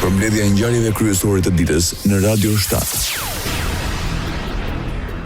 Përmbledhja e ngjarjeve kryesore të ditës në Radio 7.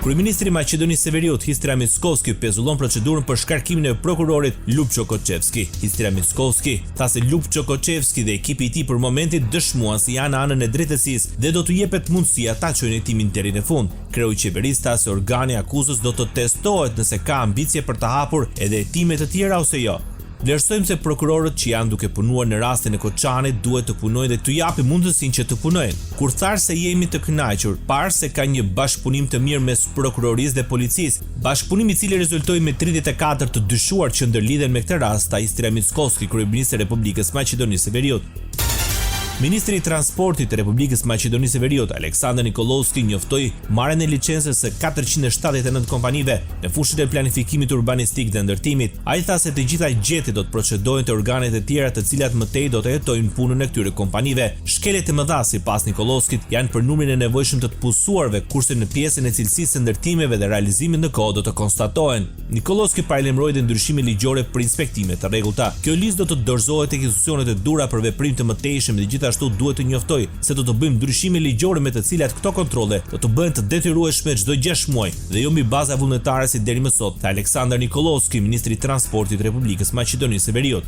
Kryeministri i Maqedonisë së Veriut, Histria Mickoski, pezullon procedurën për shkarkimin e prokurorit Lupço Koçevski. Histria Mickoski tha se Lupço Koçevski dhe ekipi i tij për momentin dëshmuan se janë në anën e drejtësisë dhe do t'u jepet mundësia ta çojnë hetimin deri në fund. Kreu i qeverisë tha se organi akuzës do të testohet nëse ka ambicie për të hapur edhe hetime të tjera ose jo. Vlerësojmë se prokurorët që janë duke punuar në rastin e Koçanit duhet të punojnë dhe t'u japim mundësinë që të punojnë. Kur tharë se jemi të kënaqur, parë se ka një bashkëpunim të mirë mes prokurorisë dhe policisë, bashkëpunim i cili rezultoi me 34 të dyshuar që ndërlidhen me këtë rast, tha Histria Mickoski, kryeministri i Republikës Maqedonisë së Veriut. Ministri i Transportit të Republikës Maqedonisë së Veriut, Aleksandar Nikolovski, njoftoi marrjen e licencës së 479 kompanive në fushën e planifikimit urbanistik dhe ndërtimit. Ai tha se të gjitha gjetjet do të procedojnë te organet e tjera të cilat mëtej do të hetojnë punën e këtyre kompanive. Shkelet e mëdha sipas Nikolovskit janë për numrin e nevojshëm të pusuarve, kurse në pjesën e cilësisë së ndërtimeve dhe realizimit në kohë do të konstatohen. Nikolovski paralajmëroi dhe ndryshime ligjore për inspektime të rregullta. Kjo listë do të dorëzohet tek institucionet e dhura për veprim të mëtejshëm dhe gjithashtu duhet të njoftoj se do të bëjmë ndryshime ligjore me të cilat këto kontrolle do të bëhen të detyrueshme çdo 6 muaj dhe jo mbi baza vullnetare si deri më sot, tha Aleksandar Nikolovski, ministri i Transportit të Republikës Maqedonisë së Veriut.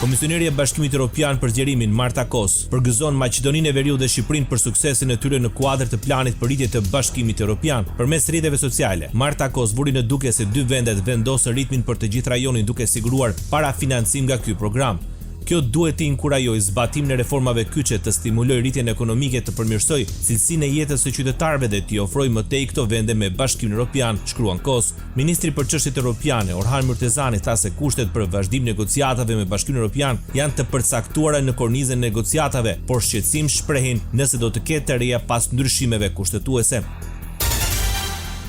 Komisioneri i Bashkimit Evropian për zgjerimin Marta Kos përgëzon Maqedoninë e Veriut dhe Shqipërinë për suksesin e tyre në kuadër të planit për rritje të Bashkimit Evropian. Përmes rrjeteve sociale, Marta Kos vuri në duke se dy vendet vendosën ritmin për të gjithë rajonin duke siguruar parafinancim nga ky program. Kjo duhet të inkurajojë zbatimin e reformave kyçe, të stimulojë rritjen ekonomike, të përmirësojë cilësinë e jetës së qytetarëve dhe t'i ofrojë më tej këto vende me Bashkimin Evropian, shkruan Kos. Ministri për çështjet evropiane, Orhan Murtezani, tha se kushtet për vazhdim negociatave me Bashkimin Evropian janë të përcaktuara në kornizën e negociatave, por shqetësim shprehin nëse do të ketë të reja pas ndryshimeve kushtetuese.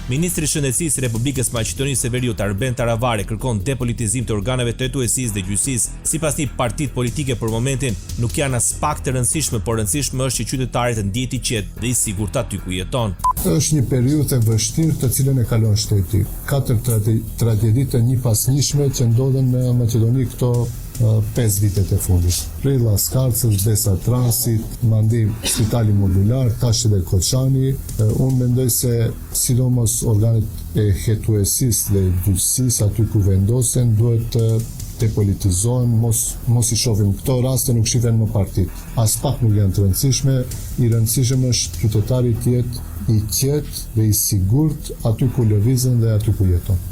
Ministri i Shëndetësisë i Republikës Maqedonisë së Veriut, Arben Taravari, kërkon depolitizim të organeve të hetuesisë dhe gjyqësisë. Sipas tij, partitë politike për momentin nuk janë as pak të rëndësishme, por rëndësishme është që qytetarit të ndihet i qetë dhe i sigurt aty ku jeton. Është një periudhë e vështirë të cilën e kalon shteti. 4 tragedi të njëpasnjshme që ndodhen në Maqedoni këto 5 vitet e fundit. Prej Skarcës, Besa Transit, mandej Spitali Modular, tash edhe Koçani. Unë mendoj se sidomos organet e hetuesisë dhe gjyqësisë aty ku vendosen duhet të depolitizohen, mos i shohim këto raste, nuk shihen më partit. As pak nuk janë të rëndësishme, i rëndësishëm është qytetari të jetë i qetë dhe i sigurt aty ku lëvizën dhe aty ku jeton.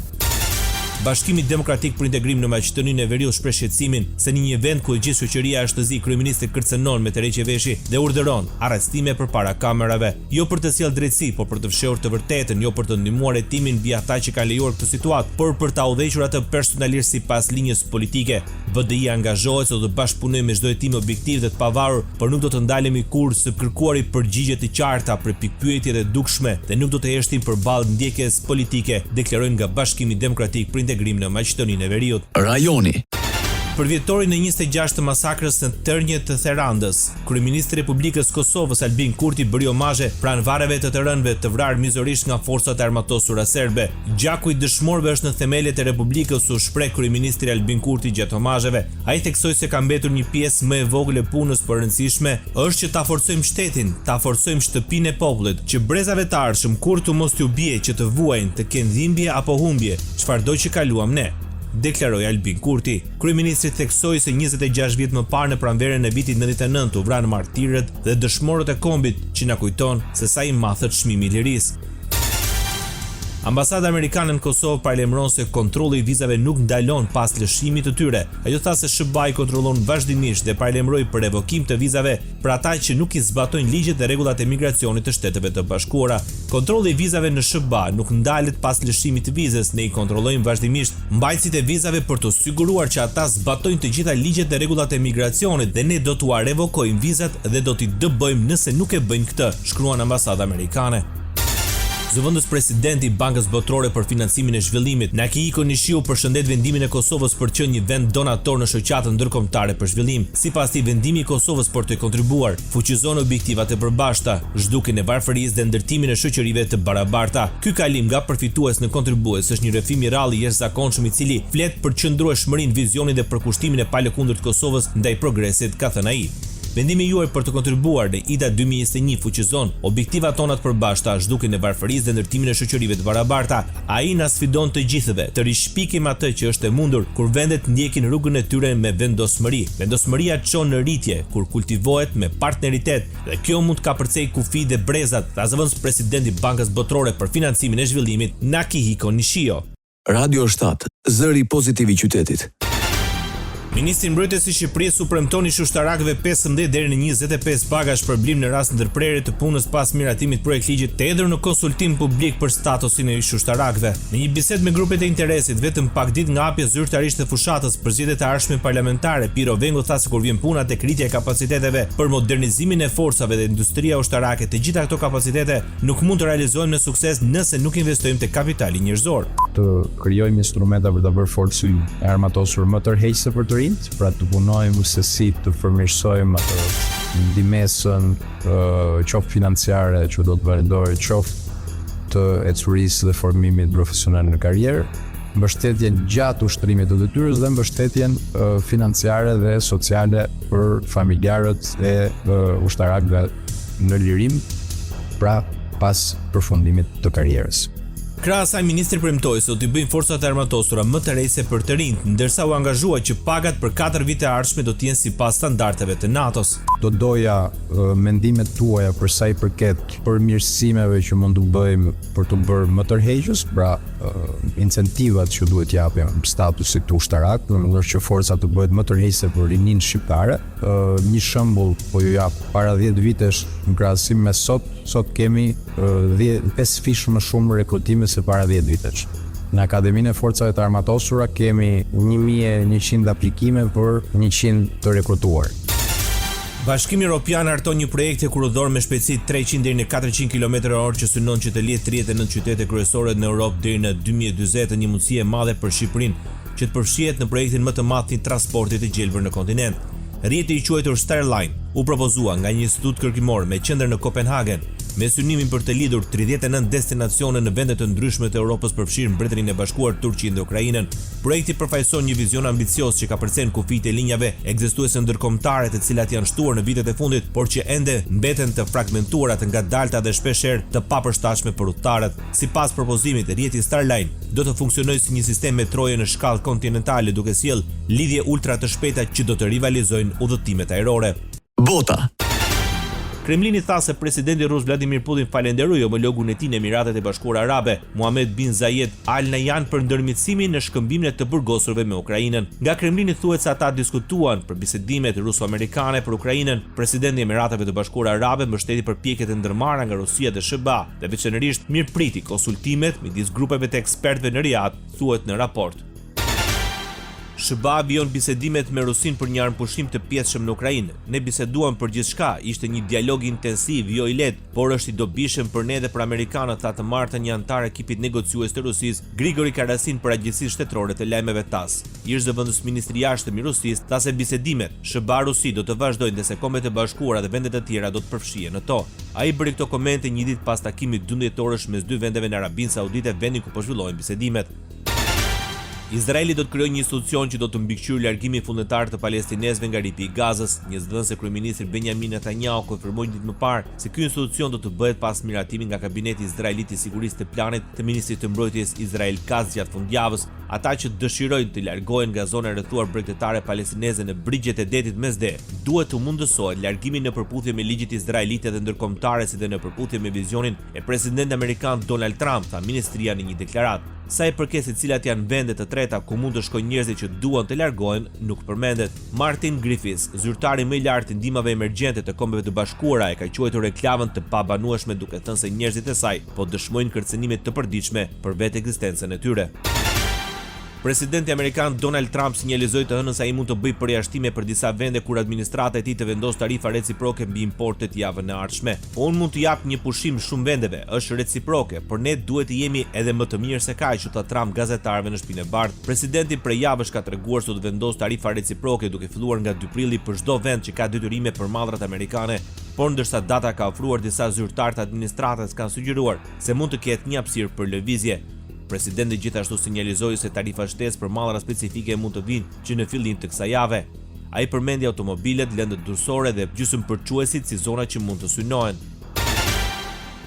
Bashkimi Demokratik për Integrim në Maqedoninë e Veriut shpreh shqetësimin se në një vend ku e gjithë shoqëria është të zi, kryeministri kërcënon me tërheqjeveshi dhe urdhëron arrestime përpara kamerave, jo për të sjellë drejtësi, por për të fshehur të vërtetën, jo për të ndihmuar hetimin mbi ata që kanë lejuar këtë situatë, por për ta udhëhequr atë personalisht sipas linjës politike. VDI angazhohet se do të bashkëpunojë me çdo hetim objektiv dhe të pavarur, por nuk do të ndalemi kurrë së kërkuari përgjigje të qarta për pikpyetje të dukshme dhe nuk do të heshtim përballë ndjekjes politike, deklarojnë nga Bashkimi Demokratik për Integrim në Maqedoninë e Veriut. Rajoni. Për vjetorin e 26 të masakrës në Tërnje të Therandës, kryeministri i Republikës Kosovës Albin Kurti bëri omazhe pranvareve të të rënëve të vrarë mizorisht nga forcat e armatosura serbe. Gjaku i dëshmorëve është në themelet e Republikës, u shpreh kryeministri Albin Kurti gjatë omazheve. Ai theksoi se ka mbetur një pjesë më e vogël e punës, por rëndësishme është që ta forcojmë shtetin, ta forcojmë shtëpinë e popullit, që brezave të ardhshëm kurtu mos t'u bie që të vuajnë, të kenë dhimbje apo humbje, çfarëdo që kaluam ne, deklaroi Albin Kurti. Kryeministri theksoi se 26 vjet më parë në pranverën e vitit 99 u vranë martirët dhe dëshmorët e kombit, që na kujton se sa i madh është çmimi i lirisë. Ambasada amerikane në Kosovë paralajmëron se kontrolli i vizave nuk ndalon pas lëshimit të tyre. Ajo tha se SBA-i kontrollon vazhdimisht dhe paralajmëroi për revokim të vizave për ata që nuk i zbatojnë ligjet dhe rregullat e migracionit të Shteteve të Bashkuara. Kontrolli i vizave në SBA nuk ndalet pas lëshimit të vizës, ne i kontrollojmë vazhdimisht mbajtësit e vizave për të siguruar që ata zbatojnë të gjitha ligjet dhe rregullat e migracionit dhe ne do t'ua revokojmë vizat dhe do t'i dëbojmë nëse nuk e bëjnë këtë, shkruan ambasada amerikane. Zëvendës presidenti i Bankës Botërore për Financimin e Zhvillimit, Nakihiko Nishiu, përshëndet vendimin e Kosovës për të qenë një vend donator në shoqatën ndërkombëtare për zhvillim. Sipas tij, vendimi i Kosovës për të kontribuar fuqizon objektivat e përbashkëta, zhdukjen e varfërisë dhe ndërtimin e shoqërive të barabarta. Ky kalim nga përfitues në kontribues është një rrëfim i rrallë i jashtëzakonshëm i cili flet për qëndrueshmërinë, vizionin dhe përkushtimin e palëkundërt të Kosovës ndaj progresit, ka thënë ai. Vendimi juaj për të kontribuar në IDA 2021 fuqizon objektivat tona të përbashkëta, zhdukjen e varfërisë dhe ndërtimin e shoqërive të barabarta. Ai na sfidon të gjithëve të rishpikim atë që është e mundur kur vendet ndjekin rrugën e tyre me vendosmëri. Vendosmëria çon në rritje kur kultivohet me partneritet dhe kjo mund të kapërcej kufi dhe brezat, ta zëvendës presidenti i Bankës Botërore për financimin e zhvillimit, Nakihiko Nishio. Radio 7, zëri pozitiv i qytetit. Ministri i Mbrojtjes i Shqipërisë u premtoni shushtarakëve 15 deri në 25 pagash për blim në rast ndërprerje të punës pas miratimit projekt ligjit të hedhur në konsultim publik për statusin e shushtarakëve. Në një bisedë me grupet e interesit, vetëm pak ditë nga hapja zyrtarisht e fushatës për zgjedhjet e ardhshme parlamentare, Piro Vengo tha se kur vjen puna tek rritja e kapaciteteve për modernizimin e forcave dhe industria ushtarake, të gjitha këto kapacitete nuk mund të realizohen me sukses nëse nuk investojmë tek kapitali njerëzor. Të krijojmë instrumenta për ta bërë forcën e armatosur më tërheqëse për të rinjt, pra të punojmë se si të përmirësojmë atë ndihmesën qoftë financiare që do të vazhdojë, qoftë të ecurisë dhe formimit profesional në karrierë, mbështetjen gjatë ushtrimit të detyrës dhe mbështetjen financiare dhe sociale për familjarët e ushtarakëve në lirim, pra pas përfundimit të karrierës. Krahas asaj, ministri premtoi se do t'i bëjnë forcat e armatosura më të rejse për të rinjt, ndërsa u angazhua që pagat për 4 vite ardhshme do të jenë sipas standardeve të NATO-s. Do doja mendimet tuaja për sa i përket përmirësimeve që mund të bëjmë për të bërë më tërheqës, pra incentivat që duhet japim statusit të ushtarak, në mënyrë që forca të bëhet më tërheqëse për rinin shqiptare. Një shembull po ju jap, para 10 vitesh në krahasim me sot kemi 5 fish më shumë rekrutime se para 10 vitesh. Në Akademinë e Forcave të Armatosura kemi 1100 aplikime për 100 të rekrutuar. Bashkimi Evropian harton një projekt kuroror me shpejtësi 300 deri në 400 km/h që synon që të lihet 39 qytete kryesore në Europë deri në 2040, një mundësi e madhe për Shqipërinë që të përfshihet në projektin më të madh të transportit të gjelbër në kontinent. Rrjeti i quajtur Starline u propozua nga një institut kërkimor me qendër në Kopenhagen, me synimin për të lidhur 39 destinacione në vende të ndryshme të Europës, përfshirë Mbretërinë e Bashkuar, Turqinë dhe Ukrainën. Projekti përfaqëson një vizion ambicios që ka përcjell kufijtë e linjave ekzistuese ndërkombëtare, të cilat janë shtuar në vitet e fundit, por që ende mbeten të fragmentuara, të ngadalta dhe shpeshherë të papërshtatshme për udhëtarët. Sipas propozimit, rrjeti Starline do të funksionojë si një sistem metroje në shkallë kontinentale, duke sjellë lidhje ultra të shpejta që do të rivalizojnë udhëtimet ajrore. Bota. Kremlini tha se presidenti rus Vladimir Putin falenderoi homologun e tij në Emiratet e Bashkuara Arabe, Mohammed bin Zayed Al Nahyan, për ndërmjetësimin në shkëmbimin e të burgosurve me Ukrainën. Nga Kremlini thuhet se ata diskutuan për bisedimet ruso-amerikane për Ukrainën. Presidenti i Emirateve të Bashkuara Arabe mbështeti përpjekjet e ndërmarra nga Rusia dhe SBA dhe veçanërisht mirëpriti konsultimet midis grupeve të ekspertëve në Riyadh, thuhet në raport. SBA vijon bisedimet me Rusin për një armpushim të pjesshëm në Ukrainë. Ne biseduam për gjithçka, ishte një dialog intensiv, jo i lehtë, por është i dobishëm për ne dhe për amerikanët, tha të martën një antar ekipit negociues të Rusisë, Grigori Karasin, për Agjencinë Shtetërore të Lajmeve TASS. Ish zëvendës ministri i jashtëm i Rusisë tha se bisedimet SBA Rusi do të vazhdojnë dhe se Kombet e Bashkuara dhe vendet e tjera do të përfshihen në to. Ai bëri këto komente një ditë pas takimit 12 orësh mes dy vendeve në Arabinë Saudite, vendin ku po zhvillohen bisedimet. Izraeli do të krijojë një institucion që do të mbikëqyrë largimin vullnetar të palestinezëve nga ripi i Gazës. Një zëdhënës e kryeministri Benjamin Netanyahu konfirmoi një ditë më parë se ky institucion do të bëhet pas miratimit nga kabineti izraelit i sigurisë të planit të ministrit të mbrojtjes Israel Katz gjatë fundjavës. Ata që dëshirojnë të largohen nga zona e rrethuar bregdetare palestineze në brigjet e detit Mesdhe, duhet të mundësohet largimi në përputhje me ligjit izraelite dhe ndërkombëtare, si dhe në përputhje me vizionin e presidentit amerikan Donald Trump, tha ministria në një deklaratë. Sa i përket se cilat janë vende të treta ku mund të shkojnë njerëzit që duan të largohen, nuk përmendet. Martin Griffiths, zyrtari më i lartë i ndihmave emergjente të Kombeve të Bashkuara, e ka quajtur reklamën të pabanueshme, duke thënë se njerëzit e saj po dëshmojnë kërcënime të përditshme për vetë ekzistencën e tyre. Presidenti amerikan Donald Trump sinjalizoi të hënën se ai mund të bëjë përjashtime për disa vende kur administrata e tij të vendosë tarifa reciproke mbi importet javën e ardhshme. Unë mund të jap një pushim shumë vendeve, është reciproke, por ne duhet të jemi edhe më të mirë se kaq, tha Trump gazetarëve në Shtëpinë e Bardhë. Presidenti prej javësh ka treguar se do të vendosë tarifa reciproke, duke filluar nga 2 prilli për çdo vend që ka detyrime për mallrat amerikane. Por ndërsa data ka ofruar, disa zyrtarë të administratës kanë sugjeruar se mund të ketë një hapësirë për lëvizje. Presidenti gjithashtu sinjalizoi se tarifa shtesë për mallra specifike mund të vinë që në fillim të kësaj jave. Ai përmendi automobilet, lëndët durësore dhe gjysmëpërquesit si zona që mund të synohen.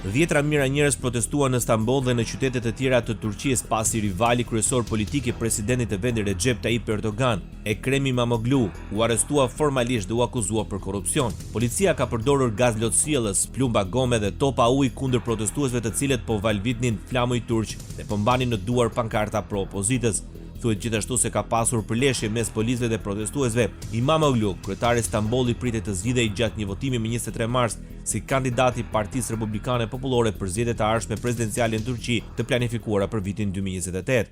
10 mijëra njerëz protestuan në Stamboll dhe në qytete të tjera të Turqisë pasi rivali kryesor politik i presidentit të vendit Recep Tayyip Erdogan, Ekrem İmamoğlu, u arrestua formalisht dhe u akuzua për korrupsion. Policia ka përdorur gaz lotësjellës, plumba gome dhe topa ujë kundër protestuesve të cilët po valvitnin flamuj turq dhe po mbanin në duar pankarta pro opozitës. Thuhet gjithashtu se ka pasur përleshje mes policëve dhe protestuesve. İmamoğlu, kryetari i Stambollit, pritet të zgjidhej gjatë një votimi më 23 mars si kandidati i Partisë Republikane Popullore për zgjedhjet e ardhshme prezidenciale në Turqi të planifikuara për vitin 2028.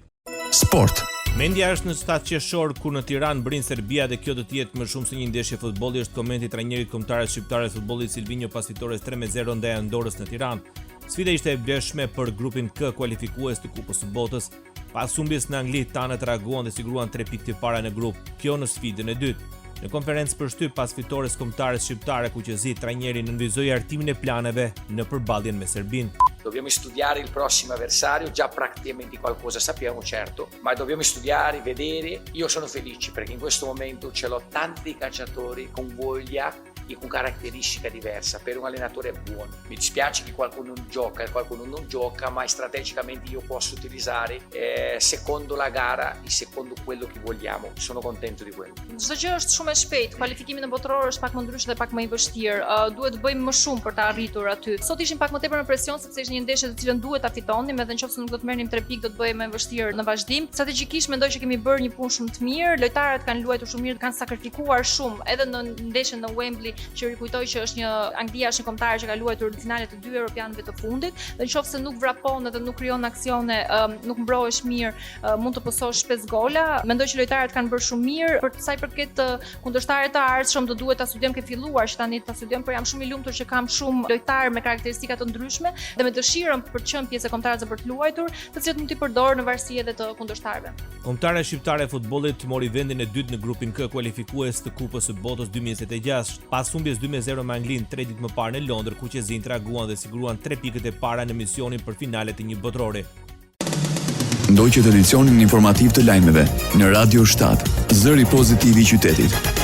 Sport. Mendja është në 7 qershor kur në Tiranë brin Serbia dhe kjo do të jetë më shumë se një ndeshje futbolli, është komenti i trajnerit kombëtar shqiptar të futbollit Silvinjo pas fitores 3-0 ndaj Andorrës në Tiranë. Sfida ishte e vlefshme për grupin K kualifikues të Kupës së Botës. Pas humbjes në Angli, tanët reaguan dhe siguruan 3 pikë të para në grup, kjo në sfidën e dytë. Në konferencë për shtyp pas fitores kombëtare shqiptare kuqezi, trajneri nënvizoi artimin e planeve në përballjen me Serbinë. Dobbiamo studiare il prossimo avversario, già praticamente qualcosa sappiamo, certo, ma dobbiamo studiare, vedere. Io sono felice perché in questo momento ce l'ho tanti calciatori con voglia e con caratteristica diversa, per un allenatore è buono. Mi dispiace che qualcuno non gioca e qualcuno non gioca, ma strategicamente io posso utilizzare secondo la gara e secondo quello che vogliamo. Sono contento di quello. Çdo gjë është shumë e shpejtë. Kualifikimi në botror është pak më ndryshe dhe pak më i vështirë. Duhet të bëjmë më shumë për ta arritur aty. Sot ishim pak më tepër në presion sepse ishte një ndeshje të cilën duhet ta fitonim, edhe nëse nuk do të merrnim 3 pikë do të bëhej më e vështirë në vazhdim. Strategjikisht mendoj që kemi bërë një punë shumë të mirë. Lojtarët kanë luajtur shumë mirë, kanë sakrifikuar shumë edhe në ndeshjen në Wembley, që rikujtoj që është një Anglia është një kombëtare që ka luajtur finalet të 2 europianëve të fundit, dhe nëse nuk vrapon edhe nuk krijon aksione, nuk mbrohesh mirë, mund të pososh 5 gola. Mendoj që lojtarët kanë bërë shumë mirë. Për sa i përket kundërshtarëve të ardhshëm, do duhet ta studiojmë, ke filluar që tani ta studiojmë, por jam shumë i lumtur që kam shumë lojtarë me karakteristika të ndryshme dhe me dëshirën për të qenë pjesë e kombëtarëve për të luajtur, të cilët mund t'i përdor në varësi edhe të kundërshtarëve. Kombëtare shqiptare e futbollit mori vendin e dytë në grupin K kualifikues të Kupës së Botës 2026. Pas humbjes 2-0 me Anglinë 3 ditë më parë në Londër, kuqezin reaguan dhe siguruan 3 pikët e para në misionin për finalet e një botrori. Ndoqët edicionin informativ të lajmeve në Radio 7, zëri pozitiv i qytetit.